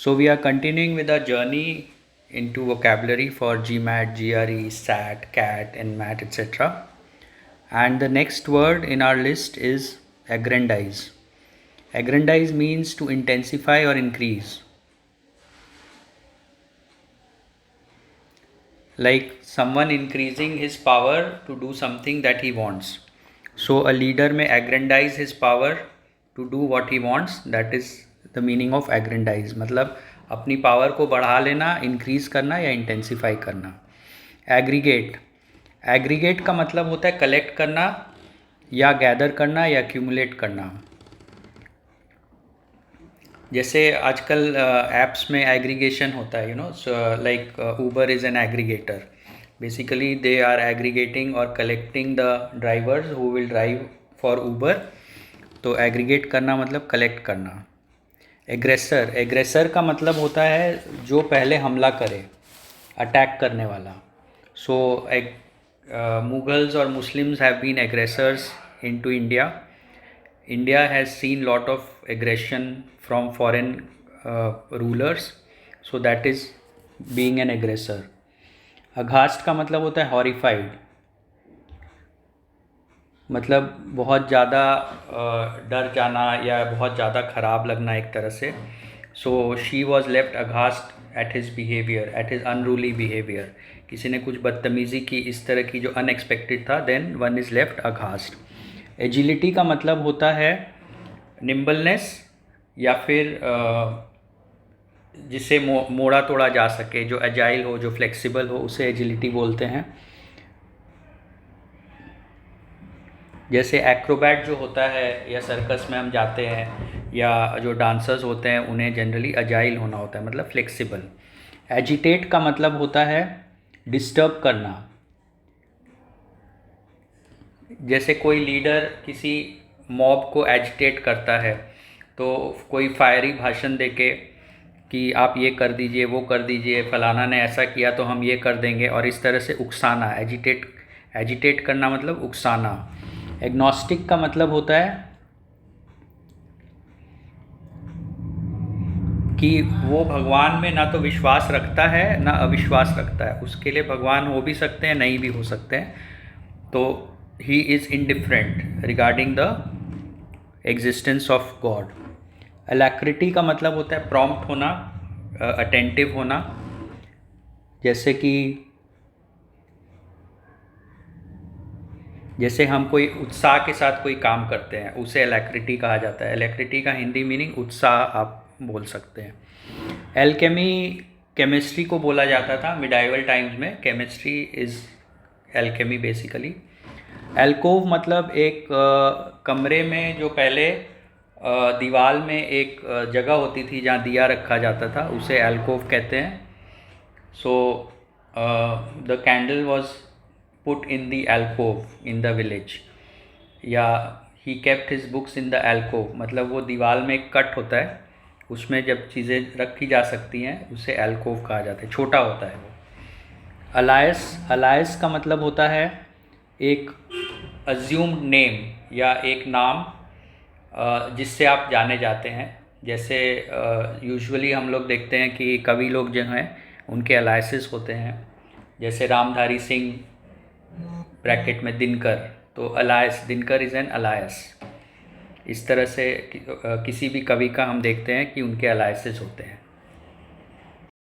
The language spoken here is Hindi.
So we are continuing with our journey into vocabulary for GMAT, GRE, SAT, CAT, NMAT, etc. And the next word in our list is aggrandize. Aggrandize means to intensify or increase. Like someone increasing his power to do something that he wants. So a leader may aggrandize his power to do what he wants. That is the meaning of aggrandize. मतलब अपनी पावर को बढ़ा लेना, इंक्रीज करना या इंटेंसिफाई करना. एग्रीगेट. एग्रीगेट का मतलब होता है कलेक्ट करना या गैदर करना या एक्यूमुलेट करना. जैसे आजकल ऐप्स में एग्रीगेशन होता है, like Uber is an aggregator. Basically they are aggregating और collecting the drivers who will drive for Uber. तो एग्रीगेट करना मतलब कलेक्ट करना. एग्रेसर. एग्रेसर का मतलब होता है जो पहले हमला करे, अटैक करने वाला. सो मुगल्स और Muslims have been aggressors into India. India has seen lot of aggression from foreign rulers, so that is being an aggressor. Aghast का मतलब होता है horrified, मतलब बहुत ज़्यादा डर जाना या बहुत ज़्यादा ख़राब लगना एक तरह से. So she was left aghast at his behavior, at his unruly behavior. किसी ने कुछ बदतमीज़ी की इस तरह की जो unexpected था, then one is left aghast. Agility का मतलब होता है निम्बलनेस या फिर जिसे मोड़ा तोड़ा जा सके, जो एजाइल हो, जो फ्लेक्सिबल हो, उसे एजिलिटी बोलते हैं. जैसे एक्रोबैट जो होता है या सर्कस में हम जाते हैं या जो डांसर्स होते हैं उन्हें जनरली एजाइल होना होता है, मतलब फ्लेक्सिबल. एजिटेट का मतलब होता है डिस्टर्ब करना. जैसे कोई लीडर किसी मॉब को एजिटेट करता है तो कोई फायरी भाषण देके कि आप ये कर दीजिए, वो कर दीजिए, फलाना ने ऐसा किया तो हम ये कर देंगे, और इस तरह से उकसाना. एजिटेट करना मतलब उकसाना. एग्नोस्टिक का मतलब होता है कि वो भगवान में ना तो विश्वास रखता है ना अविश्वास रखता है. उसके लिए भगवान हो भी सकते हैं, नहीं भी हो सकते हैं. तो he is indifferent regarding the existence of God. Alacrity का मतलब होता है prompt होना, attentive होना. जैसे हम कोई उत्साह के साथ कोई काम करते हैं उसे alacrity कहा जाता है. alacrity का हिंदी मीनिंग उत्साह आप बोल सकते हैं. एल्केमी केमिस्ट्री को बोला जाता था मिडाइवल टाइम्स में. Chemistry is alchemy basically. Alcove मतलब एक कमरे में जो पहले दीवार में एक जगह होती थी जहाँ दिया रखा जाता था, उसे एल्कोव कहते हैं. So the candle was put in the alcove in the village. या he kept his books in the alcove, मतलब वो दीवार में एक कट होता है, उसमें जब चीज़ें रखी जा सकती हैं उसे एल्कोव कहा जाता है. छोटा होता है वो. अलायस का मतलब होता है एक अज्यूम्ड नेम या एक नाम जिससे आप जाने जाते हैं. जैसे यूजुअली हम लोग देखते हैं कि कवि लोग जो हैं उनके अलायसेस होते हैं. जैसे रामधारी सिंह ब्रैकेट में दिनकर, तो अलायस, दिनकर इज़ एन अलायस. इस तरह से किसी भी कवि का हम देखते हैं कि उनके अलायसेस होते हैं.